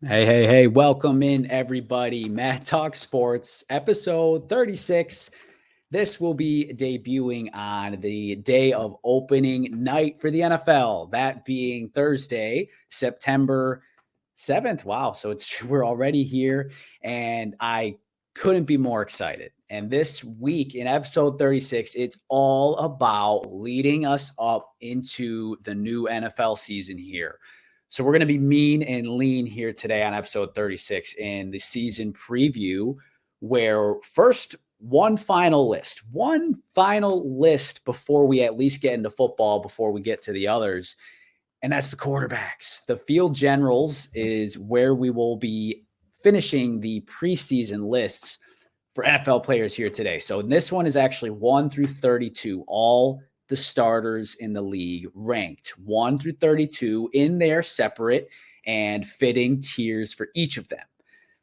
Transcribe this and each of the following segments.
Hey, hey, hey, welcome in everybody. Matt Talk Sports, episode 36. This will be debuting on the day of opening night for the NFL, that being Thursday, September 7th. Wow, so it's we're already here and I couldn't be more excited. And this week in episode 36, it's all about leading us up into the new NFL season here. So we're going to be mean and lean here today on episode 36 in the season preview, where first one final list before we at least get into football, before we get to the others, and that's the quarterbacks. The field generals is where we will be finishing the preseason lists for NFL players here today. So this one is actually 1 through 32, all the starters in the league ranked 1 through 32 in their separate and fitting tiers for each of them.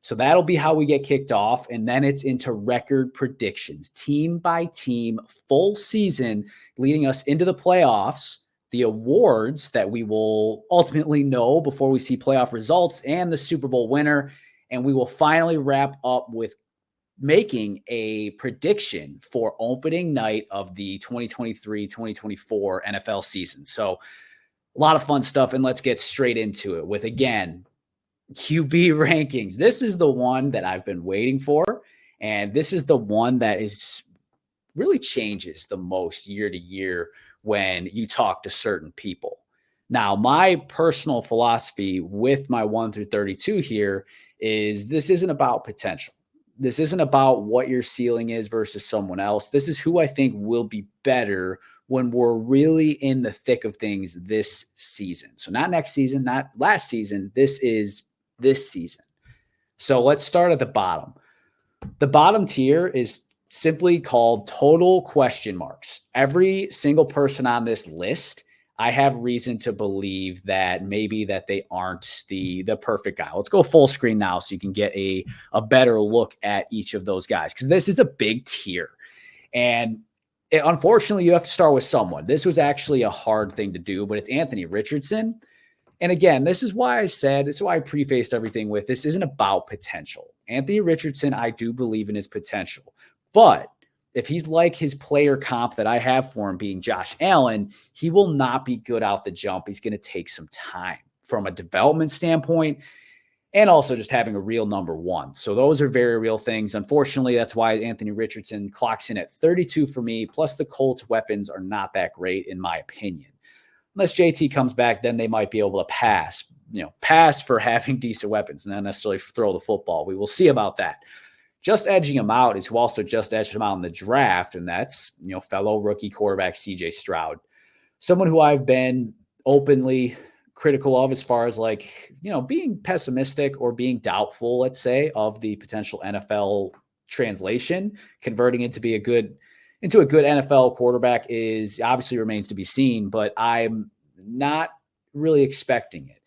So that'll be how we get kicked off. And then it's into record predictions, team by team, full season, leading us into the playoffs, the awards that we will ultimately know before we see playoff results, and the Super Bowl winner. And we will finally wrap up with making a prediction for opening night of the 2023-2024 NFL season. So a lot of fun stuff, and let's get straight into it with, again, QB rankings. This is the one that I've been waiting for, and this is the one that is really changes the most year to year when you talk to certain people. Now, my personal philosophy with my 1 through 32 here is this isn't about potential. This isn't about what your ceiling is versus someone else. This is who I think will be better when we're really in the thick of things this season. So, not next season, not last season. This is this season. So, let's start at the bottom. The bottom tier is simply called total question marks. Every single person on this list, I have reason to believe that maybe that they aren't the perfect guy. Let's go full screen now so you can get a better look at each of those guys, because this is a big tier. And unfortunately, you have to start with someone. This was actually a hard thing to do, but it's Anthony Richardson. And again, this is why I prefaced everything with this isn't about potential. Anthony Richardson, I do believe in his potential. But if he's like his player comp that I have for him being Josh Allen, he will not be good out the jump. He's going to take some time from a development standpoint and also just having a real number one. So those are very real things. Unfortunately, that's why Anthony Richardson clocks in at 32 for me. Plus, the Colts' weapons are not that great, in my opinion. Unless JT comes back, then they might be able to pass for having decent weapons and not necessarily throw the football. We will see about that. Just edging him out is who also just edged him out in the draft, and that's, fellow rookie quarterback CJ Stroud. Someone who I've been openly critical of as far as being pessimistic or being doubtful, let's say, of the potential NFL translation, converting into a good NFL quarterback is obviously remains to be seen, but I'm not really expecting it.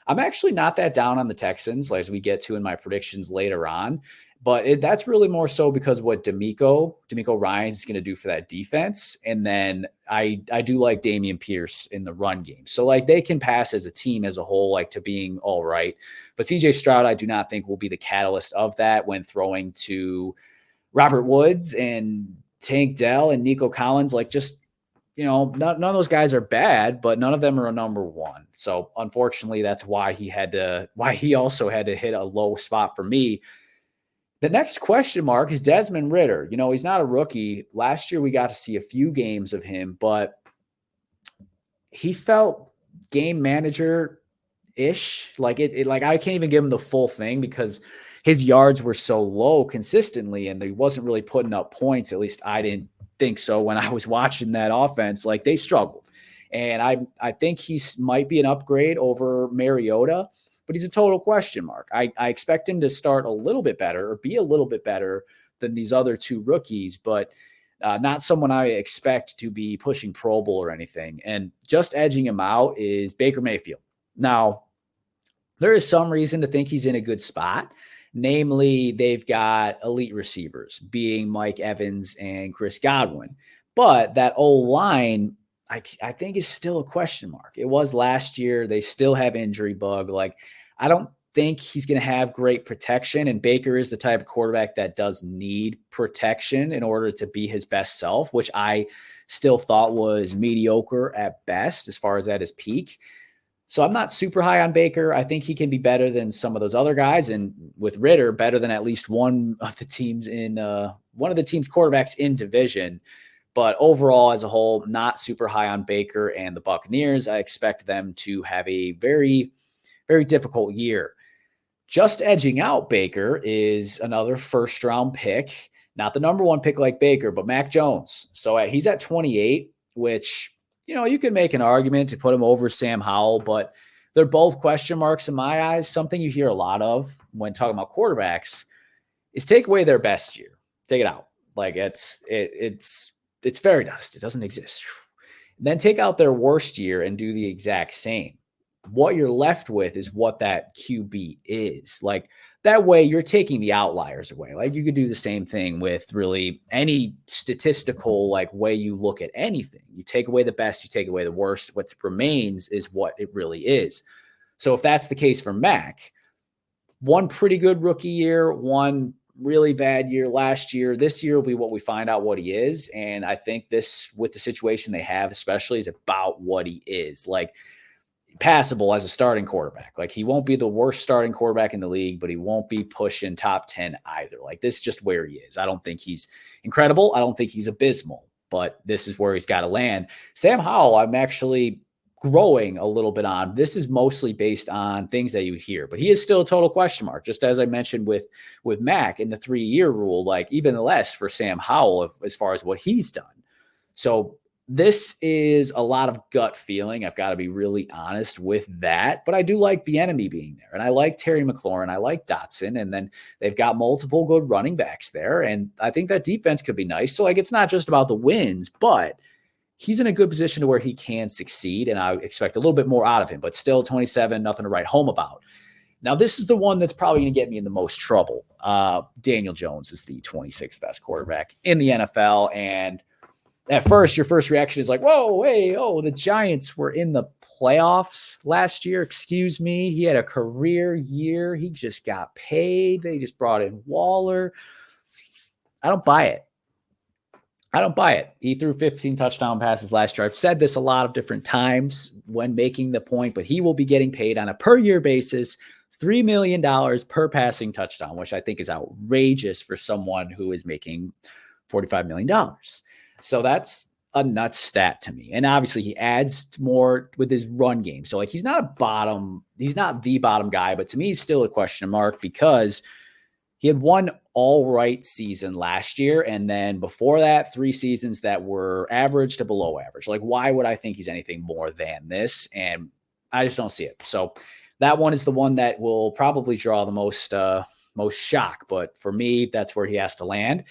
I'm actually not that down on the Texans, as we get to in my predictions later on. But that's really more so because of what DeMeco Ryans is going to do for that defense. And then I do like Dameon Pierce in the run game. So they can pass as a team as a whole, to being all right. But CJ Stroud, I do not think will be the catalyst of that when throwing to Robert Woods and Tank Dell and Nico Collins. None of those guys are bad, but none of them are a number one. So unfortunately, that's why he also had to hit a low spot for me. The next question mark is Desmond Ridder. He's not a rookie. Last year, we got to see a few games of him, but he felt game manager-ish. I can't even give him the full thing because his yards were so low consistently, and he wasn't really putting up points. At least I didn't think so when I was watching that offense. They struggled. And I think he might be an upgrade over Mariota, but he's a total question mark. I expect him to start a little bit better or be a little bit better than these other two rookies, but not someone I expect to be pushing Pro Bowl or anything. And just edging him out is Baker Mayfield. Now, there is some reason to think he's in a good spot. Namely, they've got elite receivers, being Mike Evans and Chris Godwin. But that O-line, I think, is still a question mark. It was last year. They still have injury bug. I don't think he's going to have great protection. And Baker is the type of quarterback that does need protection in order to be his best self, which I still thought was mediocre at best as far as at his peak. So I'm not super high on Baker. I think he can be better than some of those other guys. And with Ritter, better than at least one of the team's quarterbacks in division. But overall, as a whole, not super high on Baker and the Buccaneers. I expect them to have a very, very difficult year. Just edging out Baker is another first-round pick. Not the number one pick like Baker, but Mac Jones. So he's at 28, which, you could make an argument to put him over Sam Howell, but they're both question marks in my eyes. Something you hear a lot of when talking about quarterbacks is take away their best year. Take it out. Like it's fairy dust. It doesn't exist. Then take out their worst year and do the exact same. What you're left with is what that QB is. Like that way you're taking the outliers away. Like you could do the same thing with really any statistical way you look at anything. You take away the best, you take away the worst. What remains is what it really is. So if that's the case for Mac, one pretty good rookie year, one really bad year last year. This year will be what we find out what he is. And I think this, with the situation they have, especially, is about what he is. Like passable as a starting quarterback. Like he won't be the worst starting quarterback in the league, but he won't be pushing top 10 either. Like this is just where he is. I don't think he's incredible. I don't think he's abysmal, but this is where he's got to land. Sam Howell, I'm actually growing a little bit on. This is mostly based on things that you hear, but he is still a total question mark. Just as I mentioned with Mac in the 3-year rule, like even less for Sam Howell as far as what he's done. So this is a lot of gut feeling. I've got to be really honest with that, but I do like Bieniemy being there, and I like Terry McLaurin. I like Dotson, and then they've got multiple good running backs there, and I think that defense could be nice. So it's not just about the wins, but he's in a good position to where he can succeed, and I expect a little bit more out of him, but still 27, nothing to write home about. Now, this is the one that's probably going to get me in the most trouble. Daniel Jones is the 26th best quarterback in the NFL, and at first, your first reaction is like, whoa, hey, the Giants were in the playoffs last year. Excuse me. He had a career year. He just got paid. They just brought in Waller. I don't buy it. He threw 15 touchdown passes last year. I've said this a lot of different times when making the point, but he will be getting paid on a per year basis, $3 million per passing touchdown, which I think is outrageous for someone who is making $45 million. So that's a nuts stat to me. And obviously he adds more with his run game. So he's not the bottom guy, but to me, he's still a question mark because he had one all right season last year. And then before that, 3 seasons that were average to below average. Like, why would I think he's anything more than this? And I just don't see it. So that one is the one that will probably draw the most shock. But for me, that's where he has to land,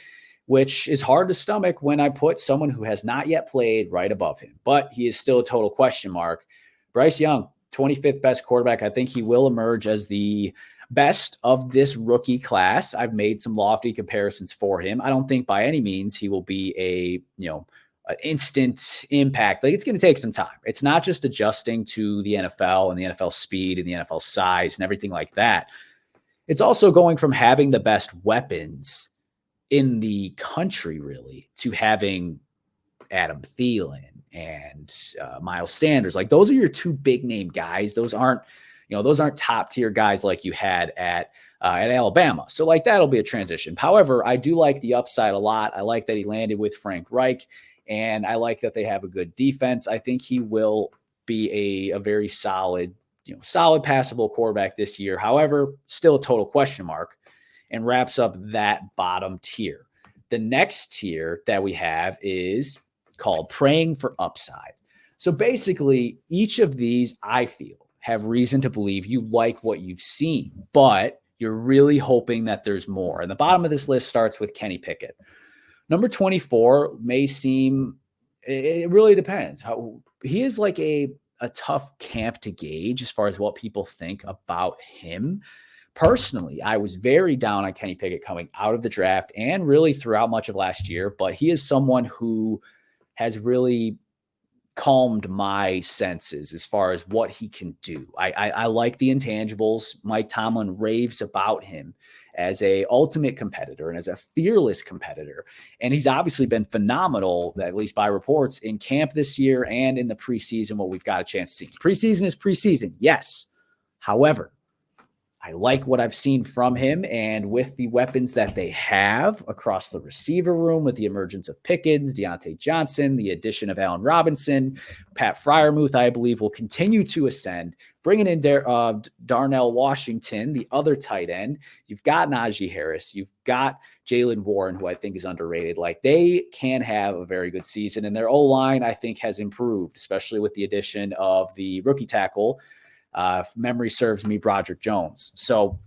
which is hard to stomach when I put someone who has not yet played right above him. But he is still a total question mark. Bryce Young, 25th best quarterback. I think he will emerge as the best of this rookie class. I've made some lofty comparisons for him. I don't think by any means he will be an instant impact. Like, it's going to take some time. It's not just adjusting to the NFL and the NFL speed and the NFL size and everything like that. It's also going from having the best weapons in the country, really, to having Adam Thielen and Miles Sanders. Like, those are your 2 big name guys. Those aren't top tier guys like you had at Alabama. So that'll be a transition. However, I do like the upside a lot. I like that he landed with Frank Reich, and I like that they have a good defense. I think he will be a very solid passable quarterback this year. However, still a total question mark, and wraps up that bottom tier. The next tier that we have is called praying for upside. So basically, each of these, I feel, have reason to believe you like what you've seen, but you're really hoping that there's more. And the bottom of this list starts with Kenny Pickett. Number 24 may seem, it really depends. He is like a tough camp to gauge as far as what people think about him. Personally, I was very down on Kenny Pickett coming out of the draft and really throughout much of last year, but he is someone who has really calmed my senses as far as what he can do. I like the intangibles. Mike Tomlin raves about him as a ultimate competitor and as a fearless competitor. And he's obviously been phenomenal, at least by reports, in camp this year and in the preseason, what we've got a chance to see. Preseason is preseason, yes. However, I like what I've seen from him, and with the weapons that they have across the receiver room, with the emergence of Pickens, Deontay Johnson, the addition of Allen Robinson, Pat Freiermuth, I believe, will continue to ascend. Bringing in Darnell Washington, the other tight end. You've got Najee Harris. You've got Jaylen Warren, who I think is underrated. Like, they can have a very good season, and their O-line, I think, has improved, especially with the addition of the rookie tackle, if memory serves me, Broderick Jones. So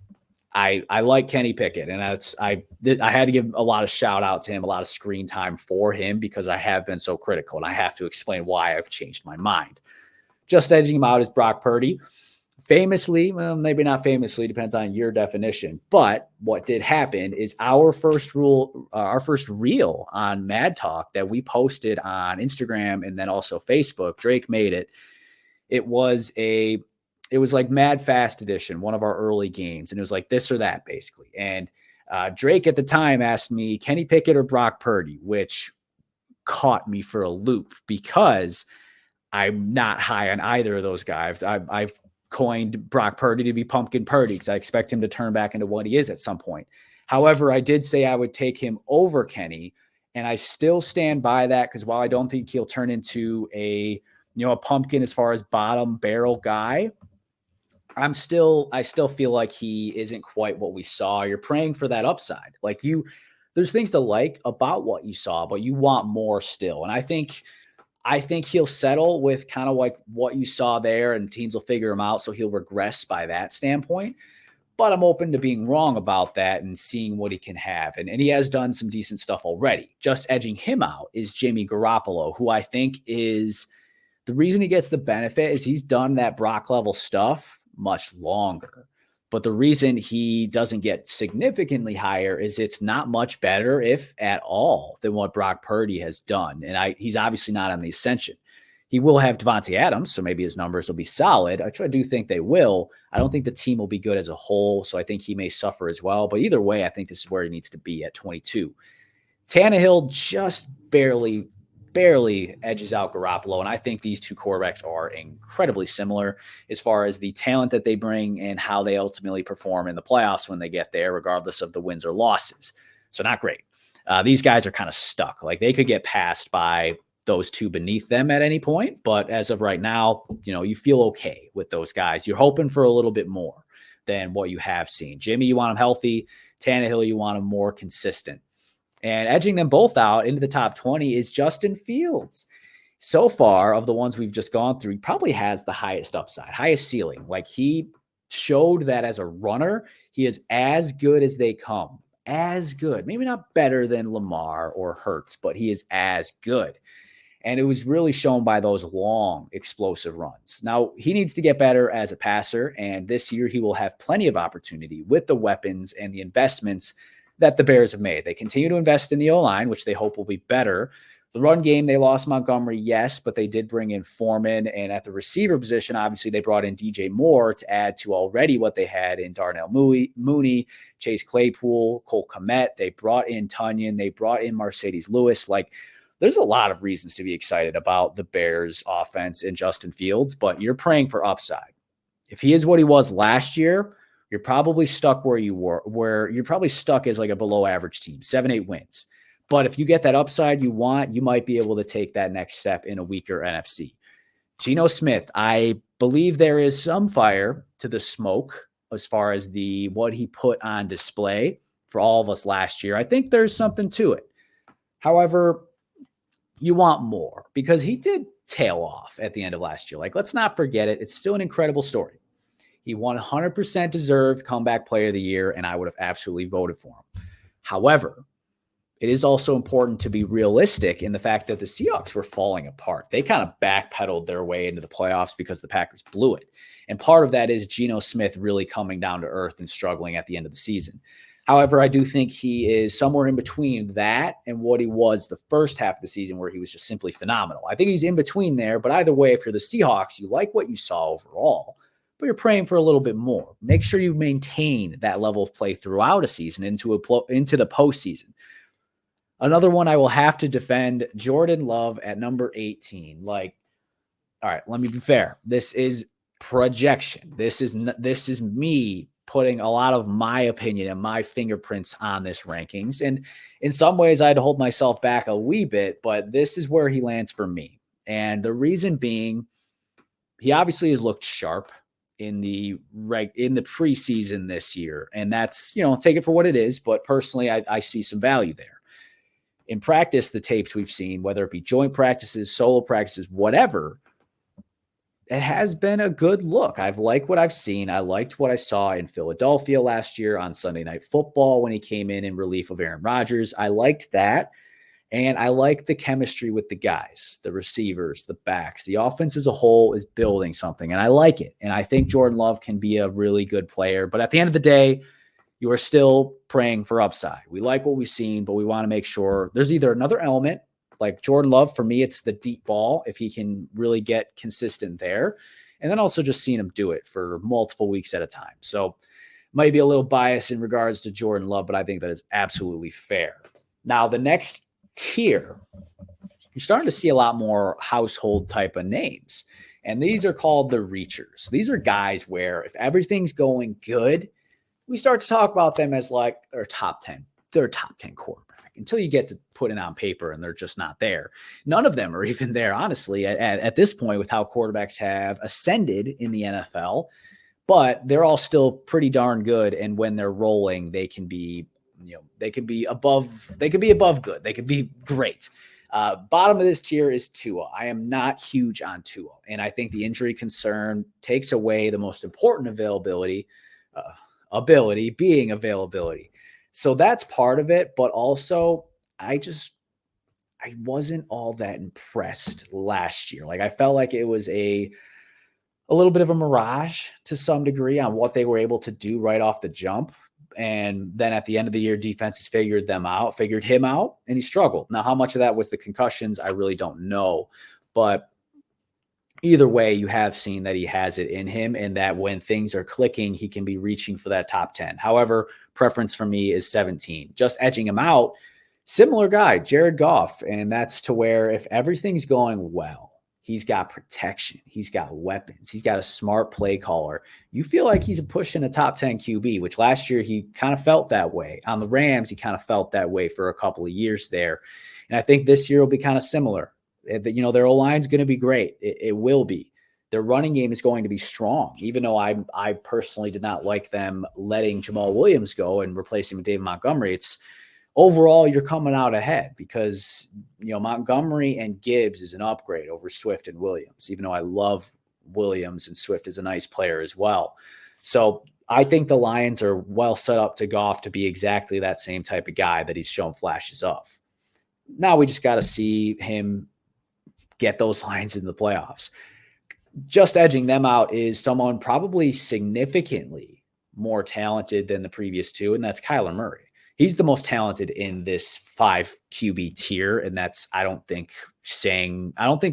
I like Kenny Pickett, and I had to give a lot of shout out to him, a lot of screen time for him, because I have been so critical, and I have to explain why I've changed my mind. Just edging him out is Brock Purdy. Famously, well, maybe not famously, depends on your definition. But what did happen is our first reel on Mad Talk that we posted on Instagram and then also Facebook, Drake made it. It was like Mad Fast Edition, one of our early games. And it was like this or that, basically. And Drake at the time asked me, Kenny Pickett or Brock Purdy, which caught me for a loop because I'm not high on either of those guys. I've coined Brock Purdy to be Pumpkin Purdy because I expect him to turn back into what he is at some point. However, I did say I would take him over Kenny, and I still stand by that, because while I don't think he'll turn into a pumpkin as far as bottom barrel guy, I still feel like he isn't quite what we saw. You're praying for that upside. Like, there's things to like about what you saw, but you want more still. And I think he'll settle with kind of like what you saw there, and teams will figure him out. So he'll regress by that standpoint. But I'm open to being wrong about that and seeing what he can have. And he has done some decent stuff already. Just edging him out is Jimmy Garoppolo, who I think is the reason he gets the benefit is he's done that Brock level stuff much longer. But the reason he doesn't get significantly higher is it's not much better, if at all, than what Brock Purdy has done. And he's obviously not on the ascension. He will have Devontae Adams, so maybe his numbers will be solid. I do think they will. I don't think the team will be good as a whole, so I think he may suffer as well. But either way, I think this is where he needs to be at 22. Tannehill just barely edges out Garoppolo, and I think these two quarterbacks are incredibly similar as far as the talent that they bring and how they ultimately perform in the playoffs when they get there, regardless of the wins or losses. So not great. These guys are kind of stuck. Like, they could get passed by those two beneath them at any point, but as of right now, you feel okay with those guys. You're hoping for a little bit more than what you have seen. Jimmy, you want him healthy. Tannehill, you want him more consistent. And edging them both out into the top 20 is Justin Fields. So far, of the ones we've just gone through, he probably has the highest upside, highest ceiling. Like, he showed that as a runner, he is as good as they come. As good. Maybe not better than Lamar or Hurts, but he is as good. And it was really shown by those long, explosive runs. Now, he needs to get better as a passer, and this year he will have plenty of opportunity with the weapons and the investments that the Bears have made. They continue to invest in the O-line, which they hope will be better. The run game, they lost Montgomery, yes, but they did bring in Foreman. And at the receiver position, obviously, they brought in DJ Moore to add to already what they had in Darnell Mooney, Chase Claypool, Cole Kmet. They brought in Tunyon. They brought in Mercedes Lewis. Like, there's a lot of reasons to be excited about the Bears offense and Justin Fields, but you're praying for upside. If he is what he was last year, you're probably stuck where you were, where you're probably stuck as like a below average team, 7-8 wins. But if you get that upside you want, you might be able to take that next step in a weaker NFC. Geno Smith, I believe there is some fire to the smoke as far as what he put on display for all of us last year. I think there's something to it. However, you want more, because he did tail off at the end of last year. Like, let's not forget it. It's still an incredible story. He 100% deserved comeback player of the year, and I would have absolutely voted for him. However, it is also important to be realistic in the fact that the Seahawks were falling apart. They kind of backpedaled their way into the playoffs because the Packers blew it. And part of that is Geno Smith really coming down to earth and struggling at the end of the season. However, I do think he is somewhere in between that and what he was the first half of the season, where he was just simply phenomenal. I think he's in between there, but either way, if you're the Seahawks, you like what you saw overall, but you're praying for a little bit more. Make sure you maintain that level of play throughout a season into the postseason. Another one I will have to defend, Jordan Love at number 18. Like, all right, let me be fair. This is projection. This is me putting a lot of my opinion and my fingerprints on this rankings. And in some ways, I had to hold myself back a wee bit, but this is where he lands for me. And the reason being, he obviously has looked sharp in the preseason this year. And that's, take it for what it is. But personally, I see some value there. In practice, the tapes we've seen, whether it be joint practices, solo practices, whatever, it has been a good look. I've liked what I've seen. I liked what I saw in Philadelphia last year on Sunday Night Football when he came in relief of Aaron Rodgers. I liked that. And I like the chemistry with the guys, the receivers, the backs. The offense as a whole is building something, and I like it. And I think Jordan Love can be a really good player. But at the end of the day, you are still praying for upside. We like what we've seen, but we want to make sure there's either another element, like Jordan Love, for me, it's the deep ball, if he can really get consistent there. And then also just seeing him do it for multiple weeks at a time. So might be a little biased in regards to Jordan Love, but I think that is absolutely fair. Now, the next tier, you're starting to see a lot more household type of names. And these are called the reachers. These are guys where if everything's going good, we start to talk about them as like they're top 10 quarterback until you get to put it on paper and they're just not there. None of them are even there, honestly, at this point with how quarterbacks have ascended in the NFL, but they're all still pretty darn good. And when they're rolling, they can be, they could be above good. They could be great. Bottom of this tier is Tua. I am not huge on Tua. And I think the injury concern takes away the most important ability being availability. So that's part of it. But also, I wasn't all that impressed last year. Like, I felt like it was a little bit of a mirage to some degree on what they were able to do right off the jump. And then at the end of the year, defenses figured him out, and he struggled. Now, how much of that was the concussions, I really don't know. But either way, you have seen that he has it in him, and that when things are clicking, he can be reaching for that top 10. However, preference for me is 17. Just edging him out, similar guy, Jared Goff. And that's to where if everything's going well, he's got protection, he's got weapons, he's got a smart play caller. You feel like he's pushing a top 10 QB, which last year he kind of felt that way. On the Rams, he kind of felt that way for a couple of years there. And I think this year will be kind of similar. Their O-line's going to be great. It will be. Their running game is going to be strong, even though I personally did not like them letting Jamal Williams go and replacing with David Montgomery. It's overall, you're coming out ahead because, Montgomery and Gibbs is an upgrade over Swift and Williams, even though I love Williams and Swift is a nice player as well. So I think the Lions are well set up to Goff to be exactly that same type of guy that he's shown flashes of. Now we just got to see him get those Lions in the playoffs. Just edging them out is someone probably significantly more talented than the previous two, and that's Kyler Murray. He's the most talented in this 5 QB tier, and I don't think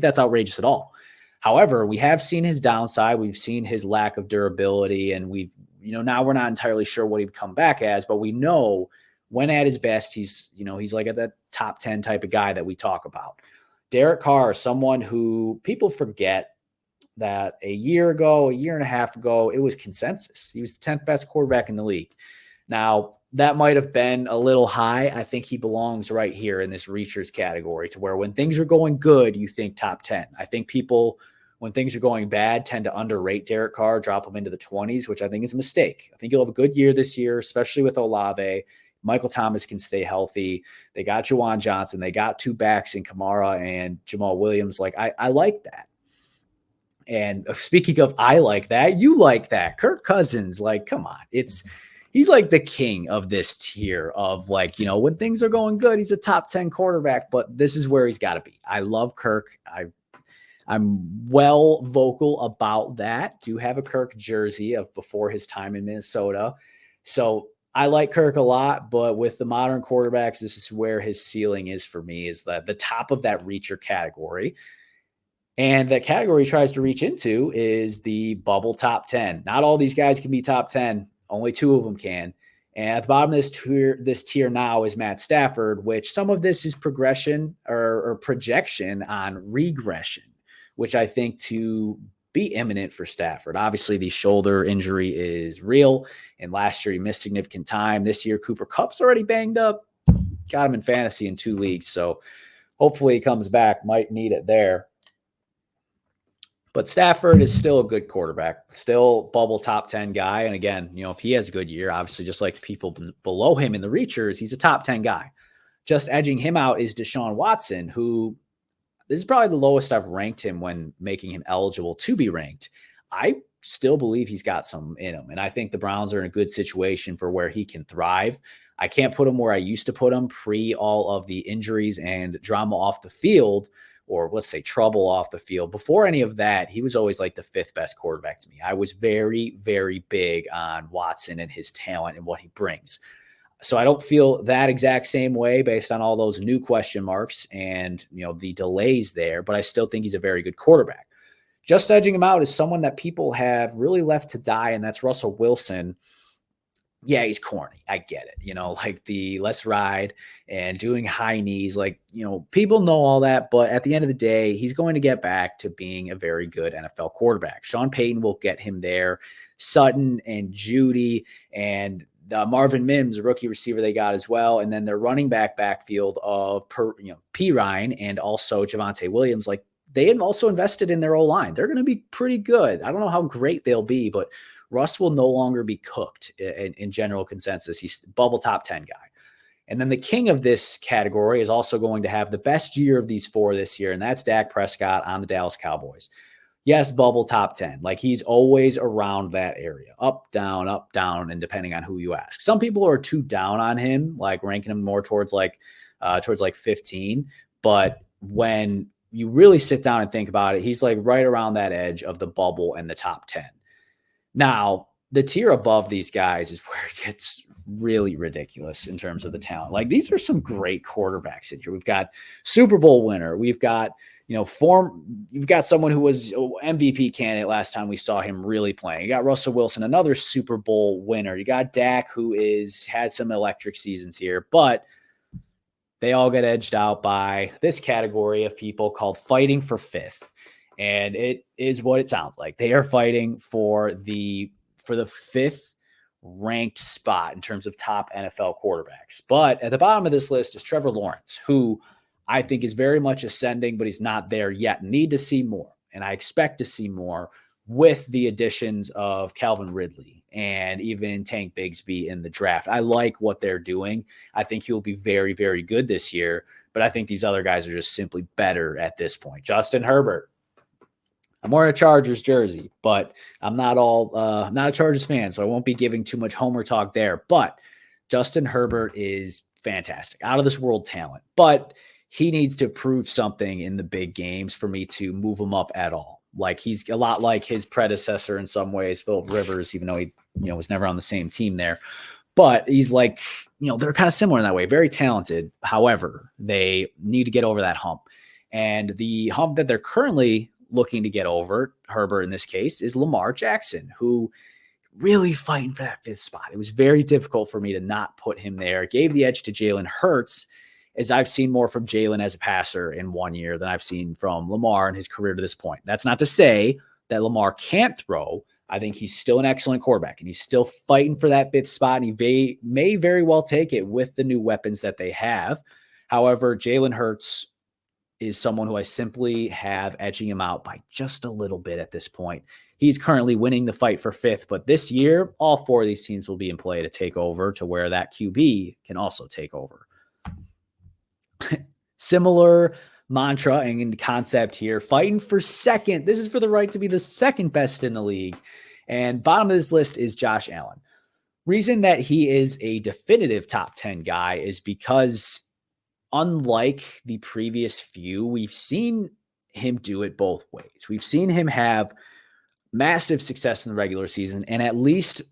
that's outrageous at all. However, we have seen his downside. We've seen his lack of durability, and now we're not entirely sure what he'd come back as, but we know when at his best, he's like at that top 10 type of guy that we talk about. Derek Carr, someone who people forget that a year and a half ago, it was consensus. He was the 10th best quarterback in the league. Now, that might have been a little high. I think he belongs right here in this reachers category, to where when things are going good, you think top 10. I think people, when things are going bad, tend to underrate Derek Carr, drop him into the 20s, which I think is a mistake. I think he'll have a good year this year, especially with Olave. Michael Thomas can stay healthy. They got Juwan Johnson. They got 2 backs in Kamara and Jamal Williams. Like, I like that. And speaking of, I like that, you like that. Kirk Cousins, like, come on. He's like the king of this tier of, like, when things are going good, he's a top 10 quarterback, but this is where he's got to be. I love Kirk. I'm well vocal about that. Do have a Kirk jersey of before his time in Minnesota. So I like Kirk a lot, but with the modern quarterbacks, this is where his ceiling is for me, is that the top of that reacher category. And that category he tries to reach into is the bubble top 10. Not all these guys can be top 10. Only two of them can. And at the bottom of this tier now is Matt Stafford, which some of this is progression or projection on regression, which I think to be imminent for Stafford. Obviously, the shoulder injury is real. And last year he missed significant time. This year, Cooper Kupp's already banged up. Got him in fantasy in 2 leagues. So hopefully he comes back. Might need it there. But Stafford is still a good quarterback, still bubble top 10 guy. And again, if he has a good year, obviously just like the people below him in the reachers, he's a top 10 guy. Just edging him out is Deshaun Watson, who this is probably the lowest I've ranked him when making him eligible to be ranked. I still believe he's got some in him. And I think the Browns are in a good situation for where he can thrive. I can't put him where I used to put him pre all of the injuries and drama off the field, or let's say trouble off the field. Before any of that, he was always like the 5th best quarterback to me. I was very, very big on Watson and his talent and what he brings. So I don't feel that exact same way based on all those new question marks and, the delays there, but I still think he's a very good quarterback. Just edging him out is someone that people have really left to die, and that's Russell Wilson. Yeah, he's corny. I get it. Like the let's ride and doing high knees, people know all that. But at the end of the day, he's going to get back to being a very good NFL quarterback. Sean Payton will get him there. Sutton and Judy and Marvin Mims, rookie receiver they got as well. And then their running backfield of Perine and also Javonte Williams, they have also invested in their O-line. They're going to be pretty good. I don't know how great they'll be, but Russ will no longer be cooked in general consensus. He's bubble top 10 guy. And then the king of this category is also going to have the best year of these 4 this year, and that's Dak Prescott on the Dallas Cowboys. Yes, bubble top 10. He's always around that area, up, down, and depending on who you ask. Some people are too down on him, ranking him more towards 15. But when you really sit down and think about it, he's right around that edge of the bubble and the top 10. Now, the tier above these guys is where it gets really ridiculous in terms of the talent. These are some great quarterbacks in here. We've got Super Bowl winner. We've got, you've got someone who was MVP candidate last time we saw him really playing. You got Russell Wilson, another Super Bowl winner. You got Dak, who had some electric seasons here, but they all get edged out by this category of people called fighting for 5th. And it is what it sounds like. They are fighting for the 5th ranked spot in terms of top NFL quarterbacks. But at the bottom of this list is Trevor Lawrence, who I think is very much ascending, but he's not there yet. Need to see more. And I expect to see more with the additions of Calvin Ridley and even Tank Bigsby in the draft. I like what they're doing. I think he'll be very, very good this year. But I think these other guys are just simply better at this point. Justin Herbert. I'm wearing a Chargers jersey, but I'm not a Chargers fan, so I won't be giving too much homer talk there. But Justin Herbert is fantastic, out of this world talent. But he needs to prove something in the big games for me to move him up at all. He's a lot like his predecessor in some ways, Philip Rivers, even though he was never on the same team there. But he's they're kind of similar in that way, very talented. However, they need to get over that hump. And the hump that they're currently looking to get over, Herbert in this case, is Lamar Jackson, who really fighting for that 5th spot. It was very difficult for me to not put him there. It gave the edge to Jalen Hurts, as I've seen more from Jalen as a passer in 1 year than I've seen from Lamar in his career to this point. That's not to say that Lamar can't throw. I think he's still an excellent quarterback, and he's still fighting for that 5th spot, and he may very well take it with the new weapons that they have. However, Jalen Hurts is someone who I simply have edging him out by just a little bit at this point. He's currently winning the fight for 5th, but this year, all 4 of these teams will be in play to take over to where that QB can also take over. Similar mantra and concept here, fighting for 2nd. This is for the right to be the 2nd best in the league. And bottom of this list is Josh Allen. Reason that he is a definitive top 10 guy is because unlike the previous few, we've seen him do it both ways. We've seen him have massive success in the regular season and at least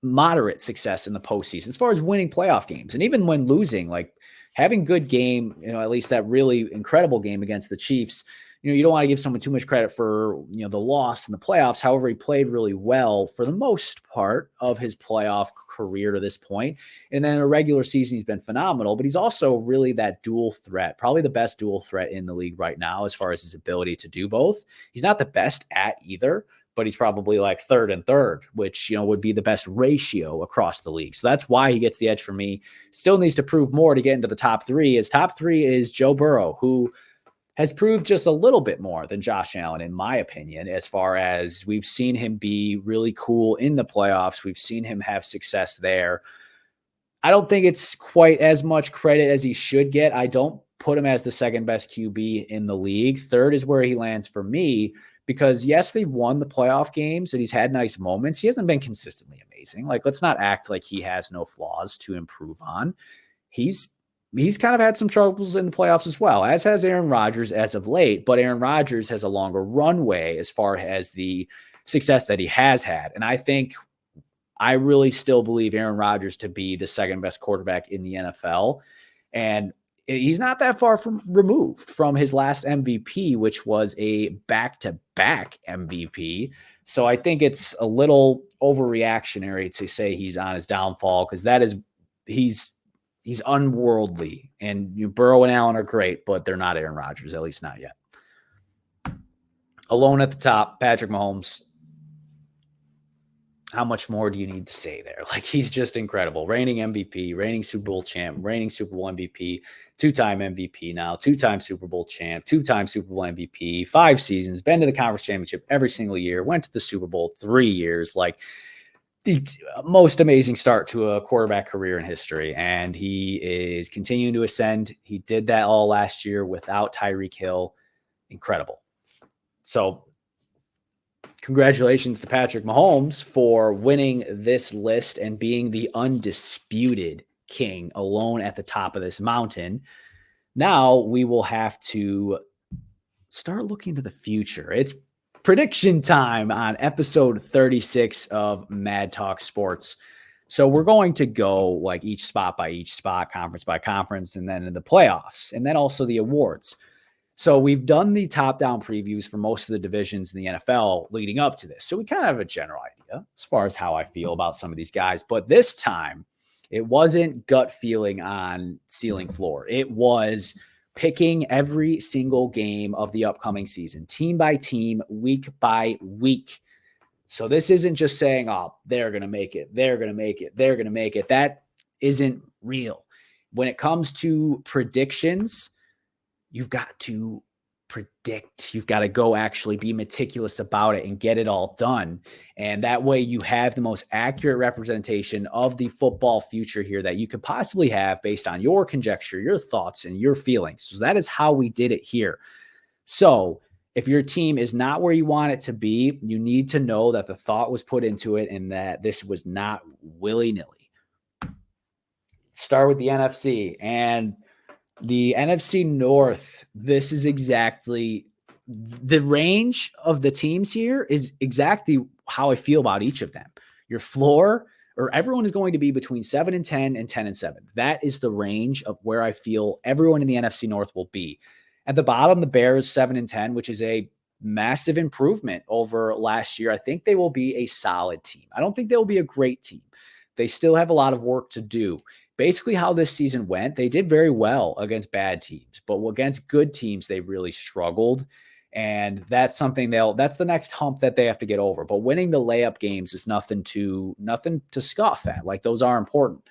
moderate success in the postseason as far as winning playoff games. And even when losing, like having good game, at least that really incredible game against the Chiefs, you don't want to give someone too much credit for, the loss in the playoffs. However, he played really well for the most part of his playoff career to this point. And then in the regular season, he's been phenomenal, but he's also really that dual threat, probably the best dual threat in the league right now, as far as his ability to do both. He's not the best at either, but he's probably like third and third, which, would be the best ratio across the league. So that's why he gets the edge for me. Still needs to prove more to get into the top three. His top three is Joe Burrow, who has proved just a little bit more than Josh Allen, in my opinion, as far as we've seen him be really cool in the playoffs. We've seen him have success there. I don't think it's quite as much credit as he should get. I don't put him as the second best QB in the league. Third is where he lands for me, because yes, they've won the playoff games and he's had nice moments. He hasn't been consistently amazing. Like, let's not act like he has no flaws to improve on. He's kind of had some troubles in the playoffs as well, as has Aaron Rodgers as of late, but Aaron Rodgers has a longer runway as far as the success that he has had. And I really still believe Aaron Rodgers to be the second best quarterback in the NFL. And he's not that far removed from his last MVP, which was a back-to-back MVP. So I think it's a little overreactionary to say he's on his downfall, because he's unworldly, and Burrow and Allen are great, but they're not Aaron Rodgers, at least not yet. Alone at the top, Patrick Mahomes. How much more do you need to say there? Like, he's just incredible. Reigning MVP, reigning Super Bowl champ, reigning Super Bowl MVP, two-time MVP now, two-time Super Bowl champ, two-time Super Bowl MVP, 5 seasons, been to the conference championship every single year, went to the Super Bowl 3 years. Like, the most amazing start to a quarterback career in history. And he is continuing to ascend. He did that all last year without Tyreek Hill. Incredible. So congratulations to Patrick Mahomes for winning this list and being the undisputed king, alone at the top of this mountain. Now we will have to start looking to the future. It's prediction time on episode 36 of Mad Talk Sports. So we're going to go like each spot by each spot, conference by conference, and then in the playoffs, and then also the awards. So we've done the top-down previews for most of the divisions in the NFL leading up to this. So we kind of have a general idea as far as how I feel about some of these guys. But this time, it wasn't gut feeling on ceiling floor. It was picking every single game of the upcoming season, team by team, week by week. So this isn't just saying, oh, they're going to make it, they're going to make it, they're going to make it. That isn't real. When it comes to predictions, you've got to predict. You've got to go actually be meticulous about it and get it all done. And that way you have the most accurate representation of the football future here that you could possibly have based on your conjecture, your thoughts, and your feelings. So that is how we did it here. So if your team is not where you want it to be, you need to know that the thought was put into it and that this was not willy-nilly. Start with the NFC, and the NFC North. This is exactly the range of the teams here is exactly how I feel about each of them. Your floor, or everyone is going to be between 7-10 and 10-7. That is the range of where I feel everyone in the NFC North will be. At the bottom, the Bears 7-10, which is a massive improvement over last year. I think they will be a solid team. I don't think they will be a great team. They still have a lot of work to do. Basically how this season went, they did very well against bad teams, but against good teams, they really struggled. And that's something that's the next hump that they have to get over. But winning the layup games is nothing to scoff at. Like, those are important.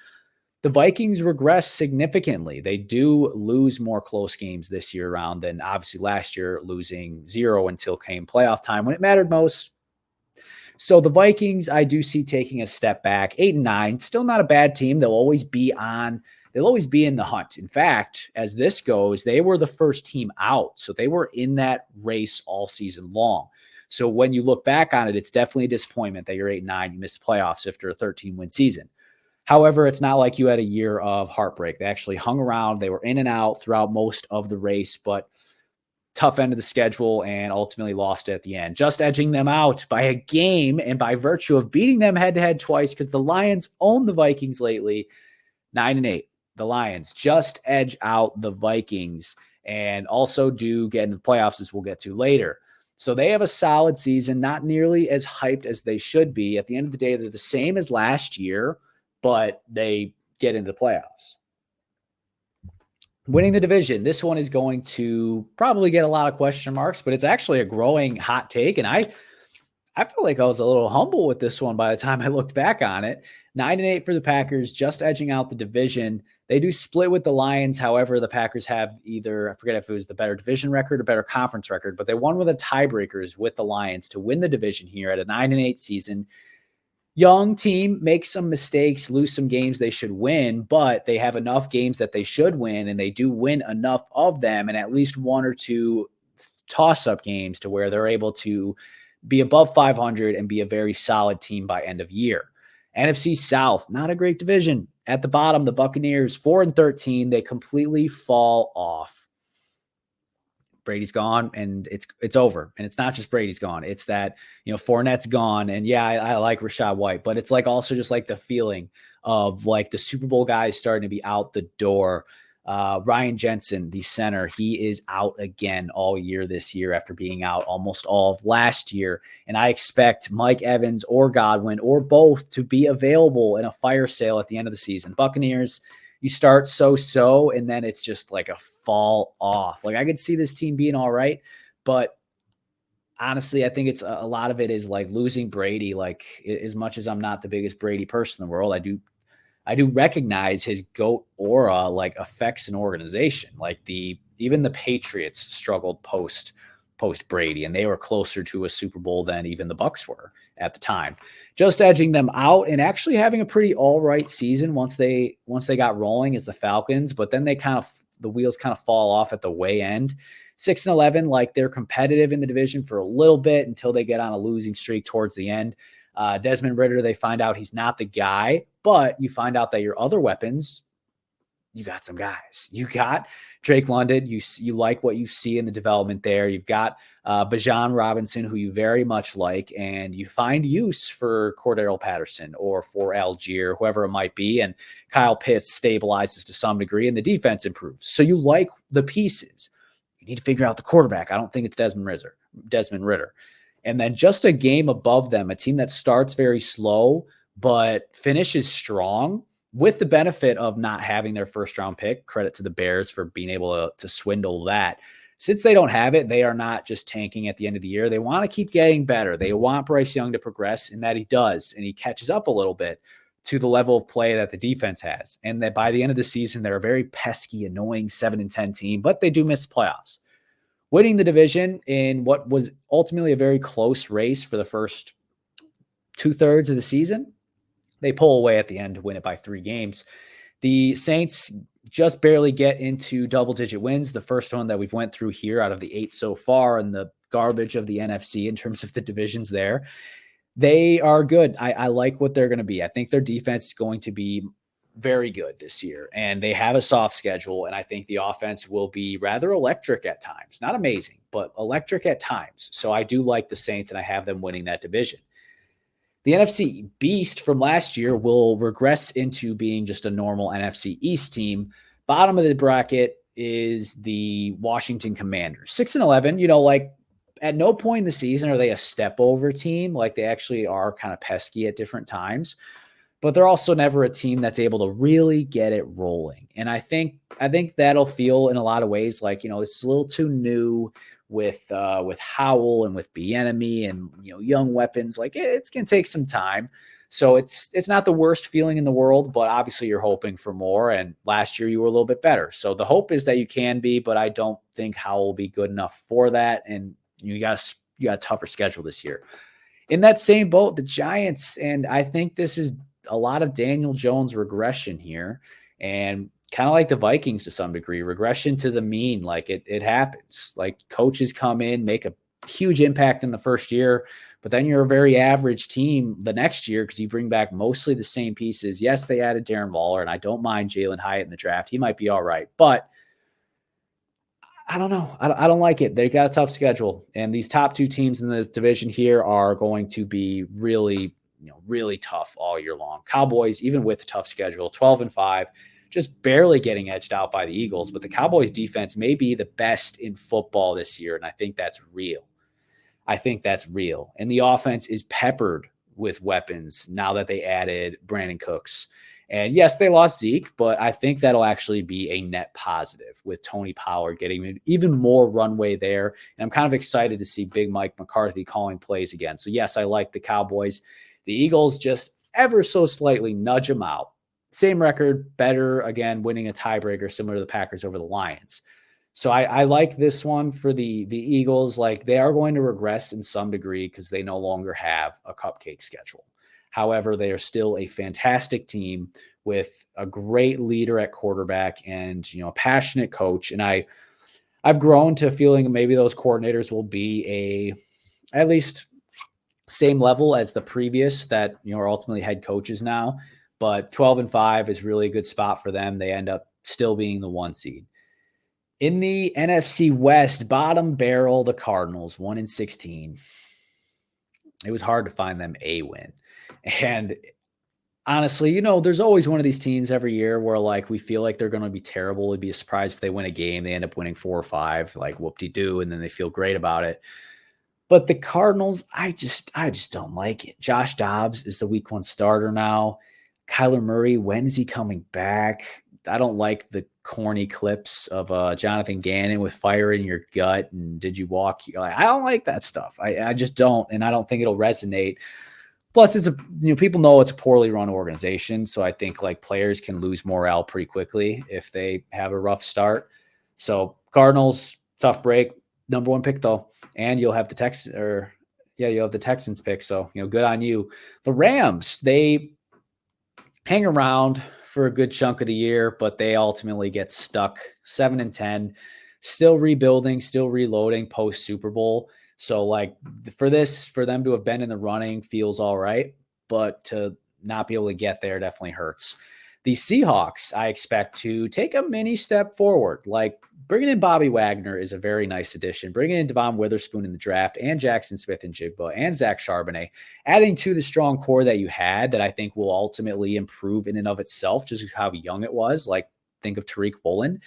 The Vikings regress significantly. They do lose more close games this year around than obviously last year, losing 0 until came playoff time when it mattered most. So the Vikings, I do see taking a step back. 8-9, still not a bad team. They'll always be in the hunt. In fact, as this goes, they were the first team out. So they were in that race all season long. So when you look back on it, it's definitely a disappointment that you're 8-9. You missed playoffs after a 13-win season. However, it's not like you had a year of heartbreak. They actually hung around. They were in and out throughout most of the race, but tough end of the schedule and ultimately lost at the end, just edging them out by a game and by virtue of beating them head-to-head twice, because the Lions own the Vikings lately. 9-8. The Lions just edge out the Vikings and also do get into the playoffs, as we'll get to later. So they have a solid season, not nearly as hyped as they should be. At the end of the day, they're the same as last year, but they get into the playoffs. Winning the division, this one is going to probably get a lot of question marks, but it's actually a growing hot take. And I feel like I was a little humble with this one by the time I looked back on it. 9-8 for the Packers, just edging out the division. They do split with the Lions. However, the Packers have either, I forget if it was the better division record or better conference record, but they won with the tiebreakers with the Lions to win the division here at a 9-8 season. Young team, make some mistakes, lose some games they should win, but they have enough games that they should win, and they do win enough of them, and at least one or two toss-up games to where they're able to be above 500 and be a very solid team by end of year. NFC South, not a great division. At the bottom, the Buccaneers, 4-13. They completely fall off. Brady's gone and it's over. And it's not just Brady's gone. It's that, Fournette's gone. And yeah, I like Rachaad White, but it's like also just like the feeling of like the Super Bowl guys starting to be out the door. Ryan Jensen, the center, he is out again all year this year after being out almost all of last year. And I expect Mike Evans or Godwin or both to be available in a fire sale at the end of the season. Buccaneers, you start so, and then it's just like a fall off. Like I could see this team being all right, but honestly, I think it's a lot of it is like losing Brady. Like as much as I'm not the biggest Brady person in the world, I do recognize his GOAT aura like affects an organization. Like even the Patriots struggled post Brady, and they were closer to a Super Bowl than even the Bucs were at the time. Just edging them out and actually having a pretty all right season once they got rolling is the Falcons, but then the wheels kind of fall off at the way end. 6-11, like they're competitive in the division for a little bit until they get on a losing streak towards the end. Desmond Ridder, they find out he's not the guy, but you find out that your other weapons, you got some guys. You got Drake London. You like what you see in the development there. You've got Bijan Robinson, who you very much like, and you find use for Cordero Patterson or for Algier, whoever it might be, and Kyle Pitts stabilizes to some degree, and the defense improves. So you like the pieces. You need to figure out the quarterback. I don't think it's Desmond Ridder. And then just a game above them, a team that starts very slow but finishes strong with the benefit of not having their first round pick. Credit to the Bears for being able to swindle that. Since they don't have it, they are not just tanking at the end of the year. They want to keep getting better. They want Bryce Young to progress, and that he does, and he catches up a little bit to the level of play that the defense has. And that by the end of the season, they're a very pesky, annoying 7-10 team, but they do miss the playoffs. Winning the division in what was ultimately a very close race for the first 2/3 of the season, they pull away at the end to win it by 3 games. The Saints just barely get into double-digit wins. The first one that we've went through here out of the 8 so far, and the garbage of the NFC in terms of the divisions there. They are good. I like what they're going to be. I think their defense is going to be very good this year, and they have a soft schedule, and I think the offense will be rather electric at times. Not amazing, but electric at times. So I do like the Saints, and I have them winning that division. The NFC Beast from last year will regress into being just a normal NFC East team. Bottom of the bracket is the Washington Commanders. 6-11, like at no point in the season are they a step over team. Like they actually are kind of pesky at different times, but they're also never a team that's able to really get it rolling. And I think that'll feel in a lot of ways like, this is a little too new with Howell and with Bieniemy and, young weapons. Like it's going to take some time. So it's not the worst feeling in the world, but obviously you're hoping for more. And last year you were a little bit better. So the hope is that you can be, but I don't think Howell will be good enough for that. And you got a tougher schedule this year. In that same boat, the Giants, and I think this is a lot of Daniel Jones regression here, and kind of like the Vikings to some degree, regression to the mean. Like it happens. Like coaches come in, make a huge impact in the first year, but then you're a very average team the next year because you bring back mostly the same pieces. Yes, they added Darren Waller, and I don't mind Jalen Hyatt in the draft. He might be all right, but I don't know. I don't like it. They got a tough schedule, and these top two teams in the division here are going to be really, really tough all year long. Cowboys, even with a tough schedule, 12-5, just barely getting edged out by the Eagles. But the Cowboys defense may be the best in football this year, and I think that's real. I think that's real. And the offense is peppered with weapons now that they added Brandon Cooks. And yes, they lost Zeke, but I think that'll actually be a net positive with Tony Pollard getting even more runway there. And I'm kind of excited to see Big Mike McCarthy calling plays again. So yes, I like the Cowboys. The Eagles just ever so slightly nudge them out. Same record, better, again, winning a tiebreaker similar to the Packers over the Lions. So I like this one for the Eagles. Like, they are going to regress in some degree because they no longer have a cupcake schedule. However, they are still a fantastic team with a great leader at quarterback and, a passionate coach. And I've grown to feeling maybe those coordinators will be at least same level as the previous that, are ultimately head coaches now. But 12-5 is really a good spot for them. They end up still being the 1 seed. In the NFC West, bottom barrel, the Cardinals, 1-16. It was hard to find them a win. And honestly, there's always one of these teams every year where like we feel like they're going to be terrible. It'd be a surprise if they win a game. They end up winning 4 or 5, like whoop-de-doo, and then they feel great about it. But the Cardinals, I just don't like it. Josh Dobbs is the week 1 starter now. Kyler Murray, when is he coming back? I don't like the corny clips of Jonathan Gannon with fire in your gut and did you walk? I don't like that stuff. I just don't, and I don't think it'll resonate. Plus, it's people know it's a poorly run organization, so I think like players can lose morale pretty quickly if they have a rough start. So Cardinals, tough break, number 1 pick though, and you'll have the Texans pick. So good on you. The Rams, they hang around for a good chunk of the year, but they ultimately get stuck 7-10, still rebuilding, still reloading post Super Bowl. So like for them to have been in the running feels all right, but to not be able to get there definitely hurts. The Seahawks, I expect to take a mini step forward. Like bringing in Bobby Wagner is a very nice addition. Bringing in Devon Witherspoon in the draft and Jackson Smith-Njigba and Zach Charbonnet, adding to the strong core that you had that I think will ultimately improve in and of itself, just how young it was. Like think of Tariq Woolen.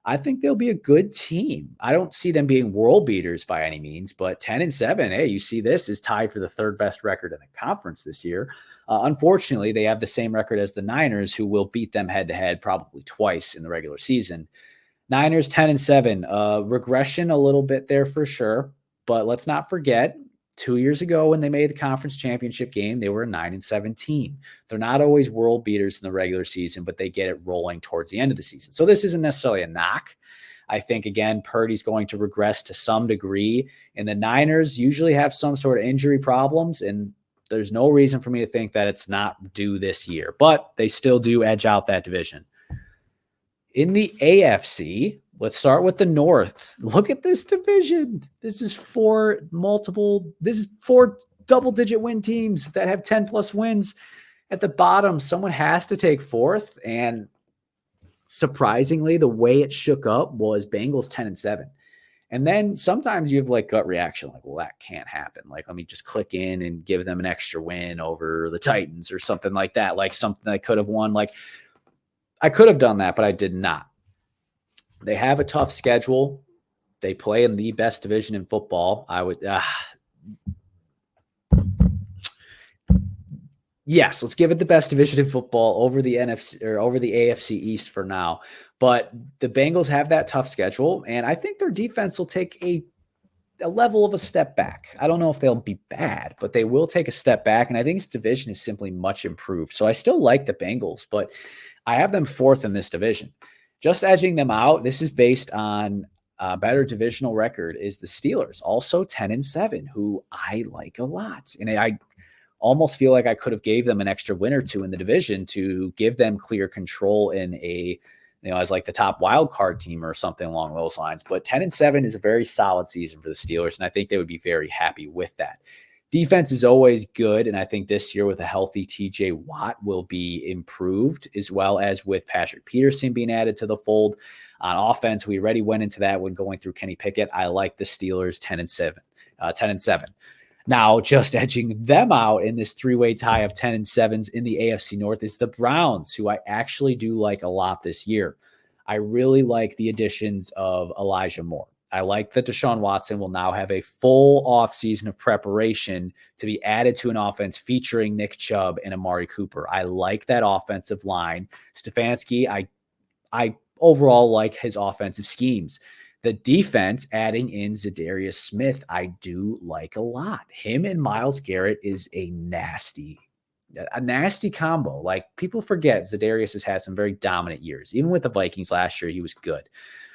I think they'll be a good team. I don't see them being world beaters by any means, but 10-7, hey, you see this is tied for the 3rd best record in the conference this year. Unfortunately, they have the same record as the Niners, who will beat them head-to-head probably twice in the regular season. Niners 10-7, regression a little bit there for sure, but let's not forget 2 years ago when they made the conference championship game, they were a 9-7 team. They're not always world beaters in the regular season, but they get it rolling towards the end of the season. So this isn't necessarily a knock. I think, again, Purdy's going to regress to some degree, and the Niners usually have some sort of injury problems, and there's no reason for me to think that it's not due this year, but they still do edge out that division. In the AFC, let's start with the North. Look at this division. This is 4 double-digit win teams that have 10-plus wins. At the bottom, someone has to take 4th, and surprisingly, the way it shook up was Bengals 10-7. And then sometimes you have like gut reaction, like, well, that can't happen. Like, let me just click in and give them an extra win over the Titans or something like that. Like something I could have won. Like I could have done that, but I did not. They have a tough schedule. They play in the best division in football. Yes, let's give it the best division in football over the NFC or over the AFC East for now. But the Bengals have that tough schedule, and I think their defense will take a level of a step back. I don't know if they'll be bad, but they will take a step back, and I think this division is simply much improved. So I still like the Bengals, but I have them 4th in this division. Just edging them out, this is based on a better divisional record, is the Steelers, also 10-7, who I like a lot. And I almost feel like I could have gave them an extra win or 2 in the division to give them clear control in as like the top wild card team or something along those lines. But 10-7 is a very solid season for the Steelers, and I think they would be very happy with that. Defense is always good, and I think this year with a healthy TJ Watt will be improved, as well as with Patrick Peterson being added to the fold. On offense, we already went into that when going through Kenny Pickett. I like the Steelers 10-7. 10-7. Now, just edging them out in this three-way tie of 10-7s in the AFC North is the Browns, who I actually do like a lot this year. I really like the additions of Elijah Moore. I like that Deshaun Watson will now have a full offseason of preparation to be added to an offense featuring Nick Chubb and Amari Cooper. I like that offensive line. Stefanski, I overall like his offensive schemes. The defense, adding in Zadarius Smith, I do like a lot. Him and Myles Garrett is a nasty combo. Like, people forget Zadarius has had some very dominant years. Even with the Vikings last year, he was good.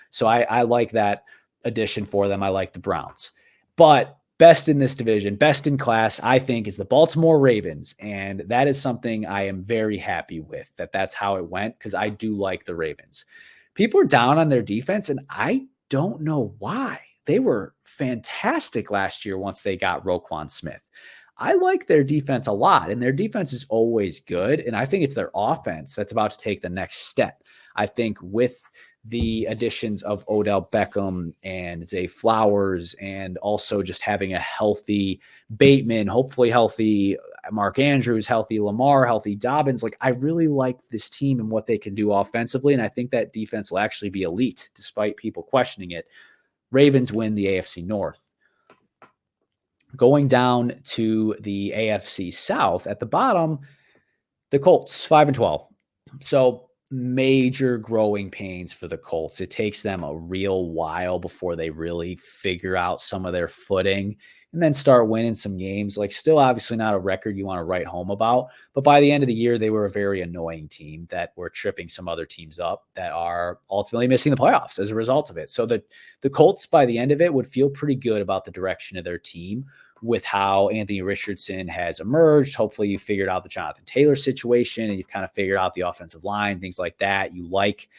So I like that addition for them. I like the Browns. But best in this division, best in class, I think, is the Baltimore Ravens. And that is something I am very happy with, that's how it went, because I do like the Ravens. People are down on their defense, and I don't know why. They were fantastic last year once they got Roquan Smith. I like their defense a lot, and their defense is always good. And I think it's their offense that's about to take the next step. I think with the additions of Odell Beckham and Zay Flowers, and also just having a healthy Bateman, hopefully healthy Mark Andrews, healthy Lamar, healthy Dobbins. Like, I really like this team and what they can do offensively. And I think that defense will actually be elite, despite people questioning it. Ravens win the AFC North. Going down to the AFC South at the bottom, the Colts, 5-12. So major growing pains for the Colts. It takes them a real while before they really figure out some of their footing and then start winning some games. Like, still obviously not a record you want to write home about, but by the end of the year, they were a very annoying team that were tripping some other teams up that are ultimately missing the playoffs as a result of it. So the Colts, by the end of it, would feel pretty good about the direction of their team with how Anthony Richardson has emerged. Hopefully you figured out the Jonathan Taylor situation and you've kind of figured out the offensive line, things like that. You like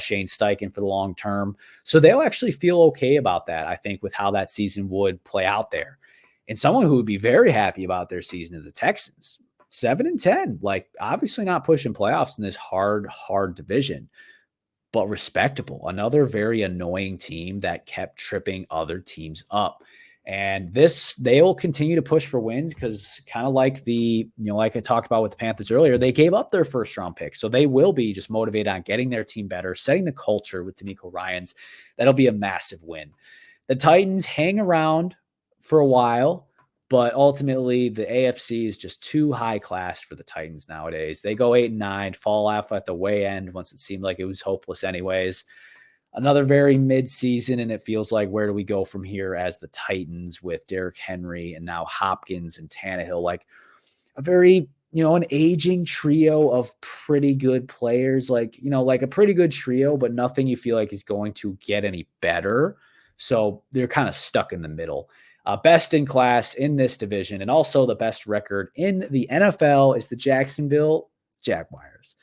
Shane Steichen for the long term. So they'll actually feel okay about that, I think, with how that season would play out there. And someone who would be very happy about their season is the Texans. 7-10, like, obviously not pushing playoffs in this hard division, but respectable. Another very annoying team that kept tripping other teams up. And they'll continue to push for wins because, kind of like like I talked about with the Panthers earlier, they gave up their first round pick. So they will be just motivated on getting their team better, setting the culture with D'Amico Ryans. That'll be a massive win. The Titans hang around for a while, but ultimately the AFC is just too high class for the Titans nowadays. They go 8-9, fall off at the way end once it seemed like it was hopeless anyways. Another very mid-season, and it feels like, where do we go from here as the Titans with Derrick Henry and now Hopkins and Tannehill? Like, a very, an aging trio of pretty good players, like a pretty good trio, but nothing you feel like is going to get any better. So they're kind of stuck in the middle. Best in class in this division, and also the best record in the NFL, is the Jacksonville Jaguars.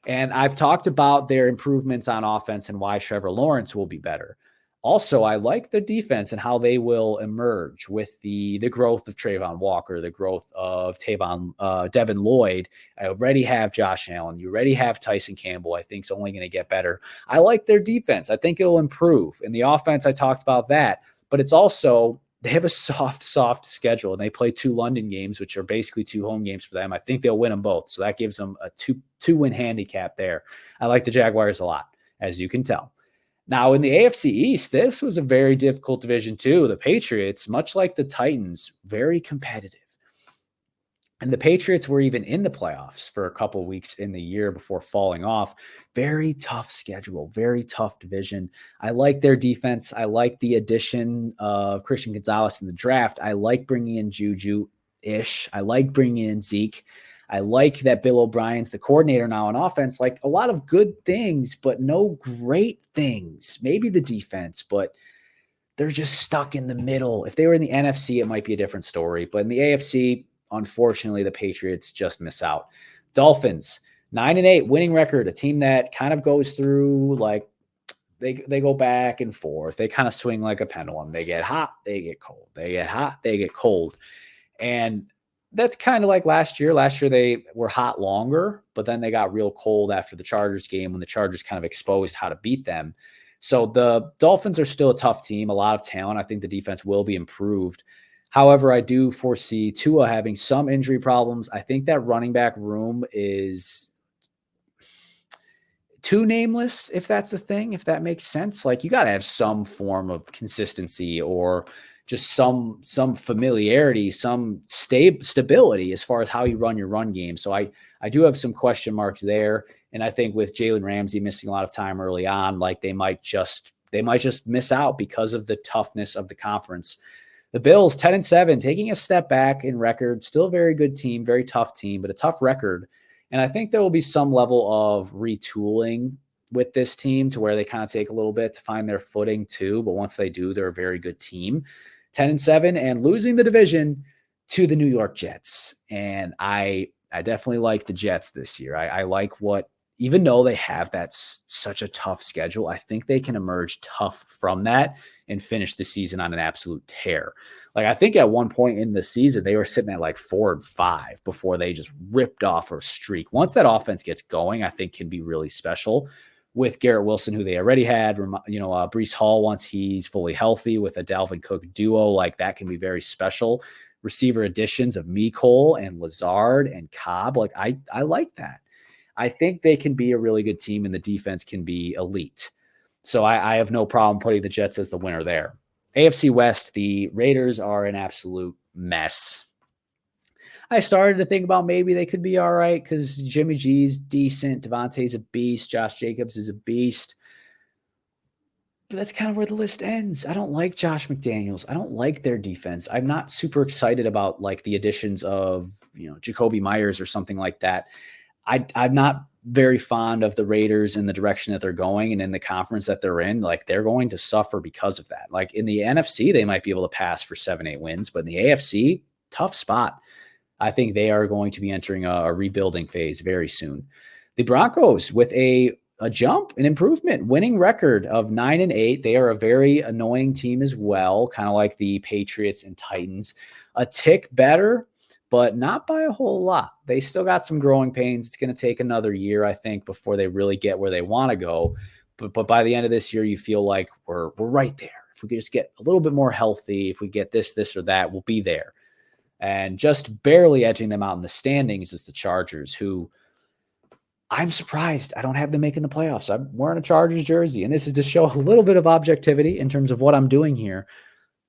And I've talked about their improvements on offense and why Trevor Lawrence will be better. Also, I like the defense and how they will emerge with the growth of Trayvon Walker, the growth of Devin Lloyd. I already have Josh Allen. You already have Tyson Campbell. I think it's only going to get better. I like their defense. I think it'll improve. In the offense, I talked about that. But it's also, they have a soft schedule, and they play 2 London games, which are basically 2 home games for them. I think they'll win them both. So that gives them a two-win handicap there. I like the Jaguars a lot, as you can tell. Now, in the AFC East, this was a very difficult division too. The Patriots, much like the Titans, very competitive. And the Patriots were even in the playoffs for a couple of weeks in the year before falling off. Very tough schedule, very tough division. I like their defense. I like the addition of Christian Gonzalez in the draft. I like bringing in Juju-ish. I like bringing in Zeke. I like that Bill O'Brien's the coordinator now on offense. Like, a lot of good things, but no great things. Maybe the defense, but they're just stuck in the middle. If they were in the NFC, it might be a different story. But in the AFC, unfortunately, the Patriots just miss out. Dolphins, 9-8 winning record, a team that kind of goes through, like, they go back and forth. They kind of swing like a pendulum. They get hot, they get cold. They get hot, they get cold. And that's kind of like last year. Last year, they were hot longer, but then they got real cold after the Chargers game when the Chargers kind of exposed how to beat them. So the Dolphins are still a tough team, a lot of talent. I think the defense will be improved. However, I do foresee Tua having some injury problems. I think that running back room is too nameless, if that's a thing, if that makes sense. Like, you got to have some form of consistency or just some familiarity, some stability as far as how you run your run game. So I do have some question marks there. And I think with Jalen Ramsey missing a lot of time early on, like they might just miss out because of the toughness of the conference. The Bills, 10-7, taking a step back in record, still a very good team, very tough team, but a tough record. And I think there will be some level of retooling with this team to where they kind of take a little bit to find their footing too. But once they do, they're a very good team. 10-7 and losing the division to the New York Jets. And I definitely like the Jets this year. I like what, even though they have such a tough schedule, I think they can emerge tough from that and finish the season on an absolute tear. Like, I think at one point in the season, they were sitting at like 4-5 before they just ripped off a streak. Once that offense gets going, I think can be really special with Garrett Wilson, who they already had, Breece Hall, once he's fully healthy with a Dalvin Cook duo, like that can be very special. Receiver additions of Mecole and Lazard and Cobb. Like I like that. I think they can be a really good team and the defense can be elite. So I have no problem putting the Jets as the winner there. AFC West, the Raiders are an absolute mess. I started to think about maybe they could be all right because Jimmy G's decent. Devontae's a beast. Josh Jacobs is a beast. But that's kind of where the list ends. I don't like Josh McDaniels. I don't like their defense. I'm not super excited about like the additions of, Jacoby Myers or something like that. I'm not very fond of the Raiders and the direction that they're going and in the conference that they're in. Like, they're going to suffer because of that. Like, in the NFC, they might be able to pass for 7-8 wins, but in the AFC, tough spot. I think they are going to be entering a rebuilding phase very soon. The Broncos with a jump, an improvement, winning record of 9-8. They are a very annoying team as well, kind of like the Patriots and Titans. A tick better, but not by a whole lot. They still got some growing pains. It's going to take another year, I think, before they really get where they want to go. But by the end of this year, you feel like we're right there. If we could just get a little bit more healthy, if we get this or that, we'll be there. And just barely edging them out in the standings is the Chargers, who I'm surprised I don't have them making the playoffs. I'm wearing a Chargers jersey, and this is to show a little bit of objectivity in terms of what I'm doing here.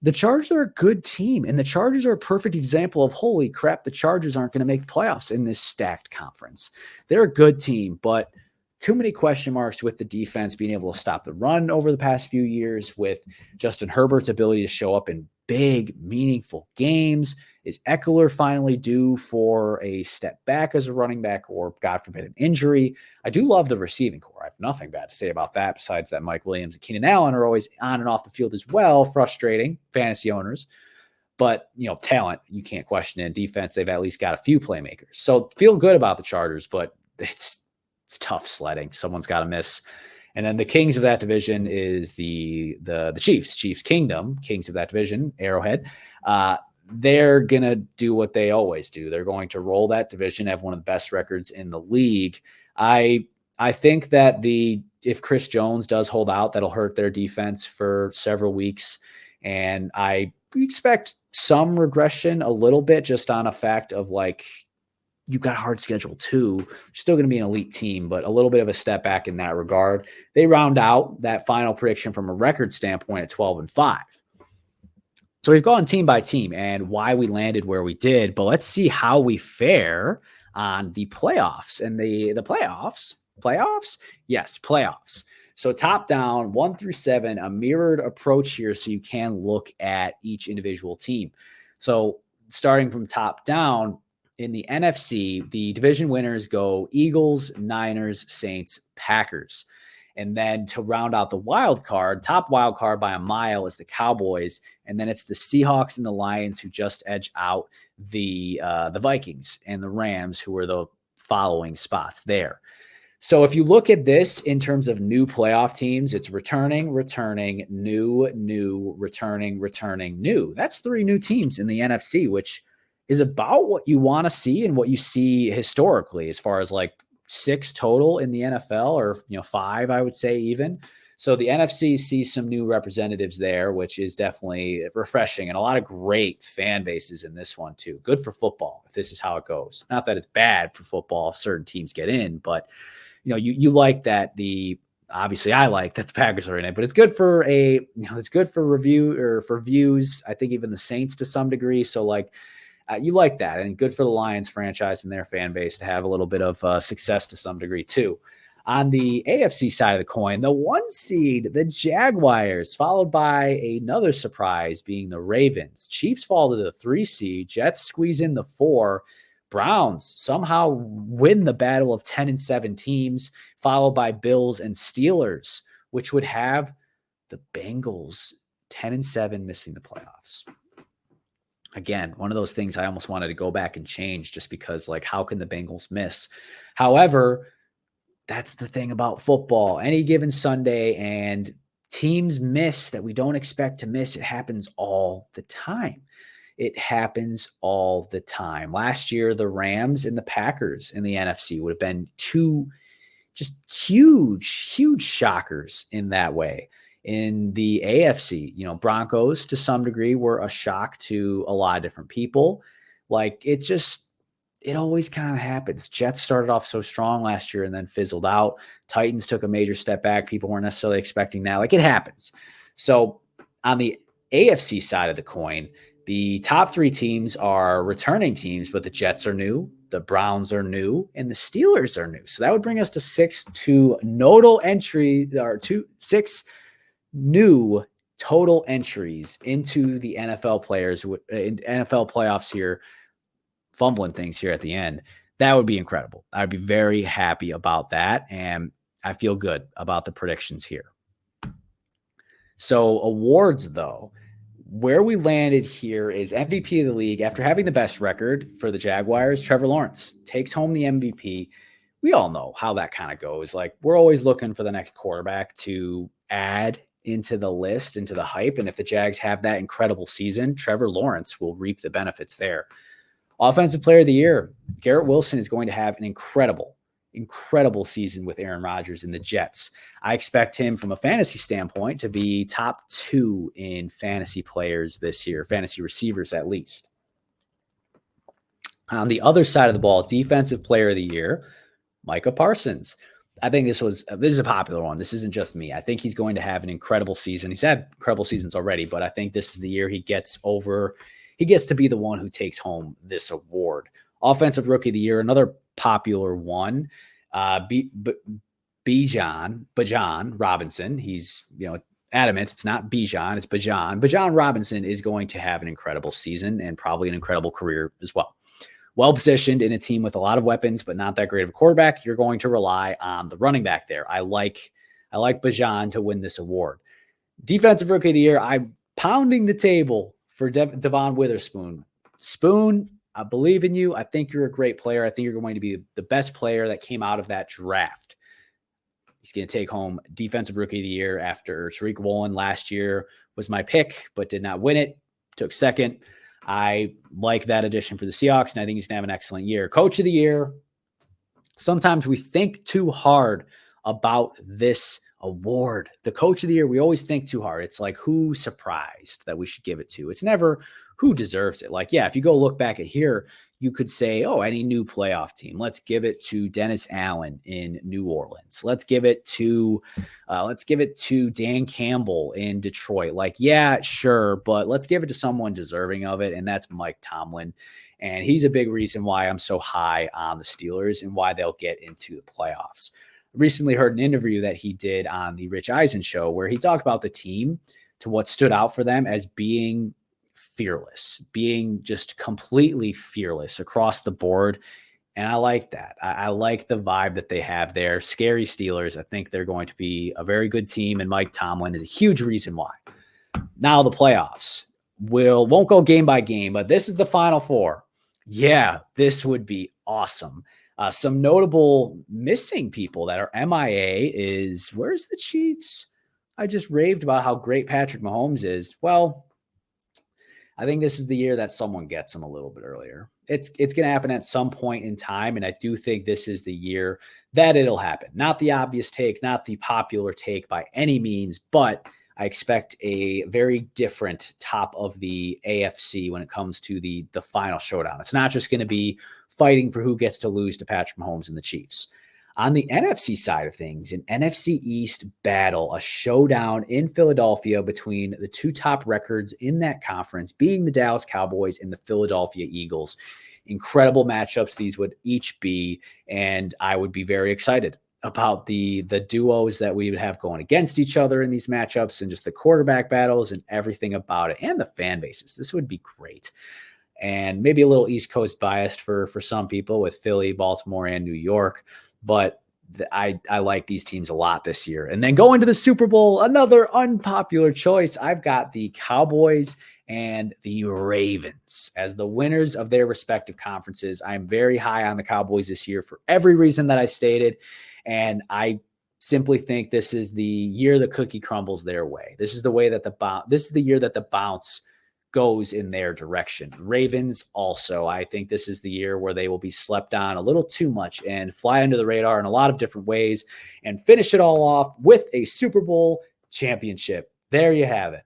The Chargers are a good team, and the Chargers are a perfect example of, holy crap, the Chargers aren't going to make the playoffs in this stacked conference. They're a good team, but too many question marks with the defense being able to stop the run over the past few years, with Justin Herbert's ability to show up in big, meaningful games. Is Eckler finally due for a step back as a running back or, God forbid, an injury? I do love the receiving core. I have nothing bad to say about that besides that Mike Williams and Keenan Allen are always on and off the field as well, frustrating fantasy owners. But, talent, you can't question it. In defense, they've at least got a few playmakers. So feel good about the Chargers, but it's tough sledding. Someone's got to miss. And then the kings of that division is the Chiefs Kingdom, kings of that division, Arrowhead. They're going to do what they always do. They're going to roll that division, have one of the best records in the league. I think that if Chris Jones does hold out, that'll hurt their defense for several weeks. And I expect some regression a little bit just on a fact of like, you've got a hard schedule too. You're still going to be an elite team, but a little bit of a step back in that regard. They round out that final prediction from a record standpoint at 12-5. So we've gone team by team and why we landed where we did, but let's see how we fare on the playoffs. And the playoffs? Yes, playoffs. So top down, 1 through 7, a mirrored approach here so you can look at each individual team. So starting from top down, in the NFC, the division winners go Eagles, Niners, Saints, Packers. And then to round out the wild card, top wild card by a mile is the Cowboys. And then it's the Seahawks and the Lions who just edge out the Vikings and the Rams, who are the following spots there. So if you look at this in terms of new playoff teams, it's returning, new, returning, new. That's 3 new teams in the NFC, which is about what you want to see and what you see historically, as far as like 6 total in the NFL, or 5, I would say even. So the NFC sees some new representatives there, which is definitely refreshing, and a lot of great fan bases in this one too. Good for football if this is how it goes. Not that it's bad for football if certain teams get in, but you like that obviously I like that the Packers are in it, but it's good for it's good for review or for views. I think even the Saints to some degree. So like you like that, and good for the Lions franchise and their fan base to have a little bit of success to some degree too. On the AFC side of the coin, the 1 seed, the Jaguars, followed by another surprise being the Ravens. Chiefs fall to the 3 seed. Jets squeeze in the 4. Browns somehow win the battle of 10-7 teams, followed by Bills and Steelers, which would have the Bengals 10-7 missing the playoffs. Again, one of those things I almost wanted to go back and change, just because, like, how can the Bengals miss? However, that's the thing about football. Any given Sunday, and teams miss that we don't expect to miss. It happens all the time. It happens all the time. Last year, the Rams and the Packers in the NFC would have been 2 just huge shockers in that way. In the AFC, Broncos to some degree were a shock to a lot of different people. Like, it always kind of happens. Jets started off so strong last year and then fizzled out. Titans took a major step back. People weren't necessarily expecting that. Like, it happens. So on the AFC side of the coin, the top 3 teams are returning teams, but the Jets are new, the Browns are new, and the Steelers are new. So that would bring us to 6 new total entries into the NFL players in NFL playoffs here. Fumbling things here at the end. That would be incredible. I'd be very happy about that, and I feel good about the predictions here. So awards, though, where we landed here is MVP of the league. After having the best record for the Jaguars, Trevor Lawrence takes home the MVP. We all know how that kind of goes. Like, we're always looking for the next quarterback to add into the list, into the hype. And if the Jags have that incredible season, Trevor Lawrence will reap the benefits there. Offensive Player of the Year, Garrett Wilson is going to have an incredible season with Aaron Rodgers and the Jets. I expect him, from a fantasy standpoint, to be top 2 in fantasy players this year, fantasy receivers at least. On the other side of the ball, Defensive Player of the Year, Micah Parsons. I think this is a popular one. This isn't just me. I think he's going to have an incredible season. He's had incredible seasons already, but I think this is the year he gets to be the one who takes home this award. Offensive Rookie of the Year, another popular one. Bijan Robinson. He's, adamant it's not Bijan, it's Bijan. Bijan Robinson is going to have an incredible season and probably an incredible career as well. Well positioned in a team with a lot of weapons, but not that great of a quarterback. You're going to rely on the running back there. I like Bijan to win this award. Defensive Rookie of the Year, I'm pounding the table for Devon Witherspoon. Spoon, I believe in you. I think you're a great player. I think you're going to be the best player that came out of that draft. He's going to take home Defensive Rookie of the Year after Tariq Woolen last year was my pick, but did not win it. Took second. I like that addition for the Seahawks, and I think he's going to have an excellent year. Coach of the Year. Sometimes we think too hard about this award. The Coach of the Year, we always think too hard. It's like, who surprised that we should give it to? It's never who deserves it. Like, yeah, if you go look back at here, you could say, oh, any new playoff team. Let's give it to Dennis Allen in New Orleans. Let's give it to Dan Campbell in Detroit. Like, yeah, sure, but let's give it to someone deserving of it, and that's Mike Tomlin. And he's a big reason why I'm so high on the Steelers and why they'll get into the playoffs. I recently heard an interview that he did on the Rich Eisen show where he talked about the team, to what stood out for them as being fearless, being just completely fearless across the board. And I like that. I like the vibe that they have there. Scary Steelers. I think they're going to be a very good team, and Mike Tomlin is a huge reason why. Now the playoffs won't go game by game, but this is the Final Four. Yeah, this would be awesome. Some notable missing people that are MIA is, where's the Chiefs? I just raved about how great Patrick Mahomes is. Well, I think this is the year that someone gets them a little bit earlier. It's going to happen at some point in time, and I do think this is the year that it'll happen. Not the obvious take, not the popular take by any means, but I expect a very different top of the AFC when it comes to the final showdown. It's not just going to be fighting for who gets to lose to Patrick Mahomes and the Chiefs. On the NFC side of things, an NFC East battle, a showdown in Philadelphia between the two top records in that conference, being the Dallas Cowboys and the Philadelphia Eagles. Incredible matchups these would each be, and I would be very excited about the duos that we would have going against each other in these matchups, and just the quarterback battles and everything about it, and the fan bases. This would be great. And maybe a little East Coast biased for some people with Philly, Baltimore, and New York. But I like these teams a lot this year. And then going to the Super Bowl, another unpopular choice. I've got the Cowboys and the Ravens as the winners of their respective conferences. I'm very high on the Cowboys this year for every reason that I stated. And I simply think this is the year the cookie crumbles their way. This is the way that this is the year that the bounce goes in their direction. Ravens also, I think this is the year where they will be slept on a little too much and fly under the radar in a lot of different ways and finish it all off with a Super Bowl championship. There you have it.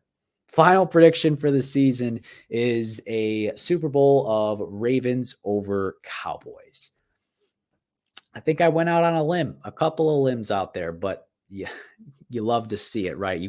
Final prediction for the season is a Super Bowl of Ravens over Cowboys. I think I went out on a limb, a couple of limbs out there, but yeah, you love to see it, right?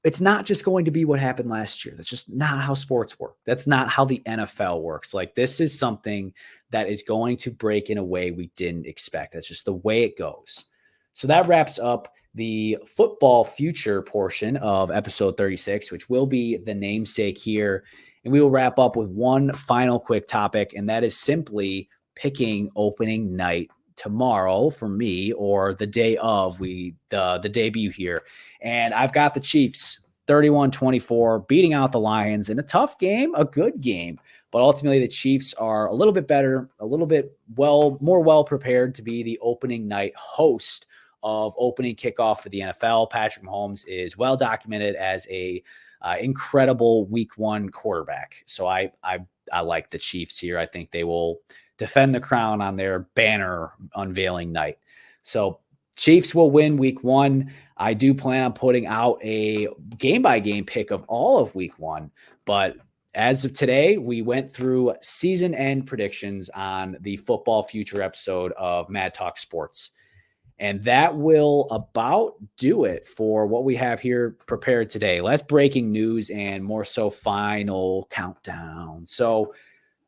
It's not just going to be what happened last year. That's just not how sports work. That's not how the NFL works. Like, this is something that is going to break in a way we didn't expect. That's just the way it goes. So that wraps up the football future portion of episode 36, which will be the namesake here. And we will wrap up with one final quick topic, and that is simply picking opening night tomorrow for me, or the day of the debut here. And I've got the Chiefs 31-24 beating out the Lions in a tough game, a good game. But ultimately the Chiefs are a little bit better, a little bit more well prepared to be the opening night host of opening kickoff for the NFL. Patrick Mahomes is well documented as a incredible week one quarterback. So I like the Chiefs here. I think they will defend the crown on their banner unveiling night. So Chiefs will win week one. I do plan on putting out a game-by-game pick of all of week one. But as of today, we went through season end predictions on the football future episode of Mad Talk Sports. And that will about do it for what we have here prepared today. Less breaking news and more so final countdown. So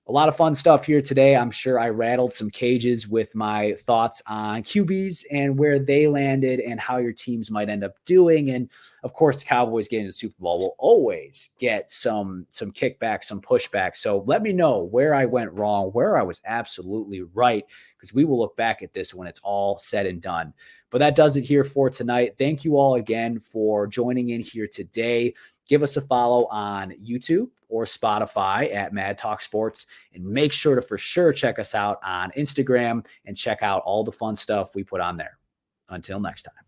a lot of fun stuff here today. I'm sure I rattled some cages with my thoughts on QBs and where they landed and how your teams might end up doing. And of course, the Cowboys getting the Super Bowl will always get some kickback, some pushback. So let me know where I went wrong, where I was absolutely right, because we will look back at this when it's all said and done. But that does it here for tonight. Thank you all again for joining in here today. Give us a follow on YouTube or Spotify at Mad Talk Sports, and make sure to for sure check us out on Instagram and check out all the fun stuff we put on there. Until next time.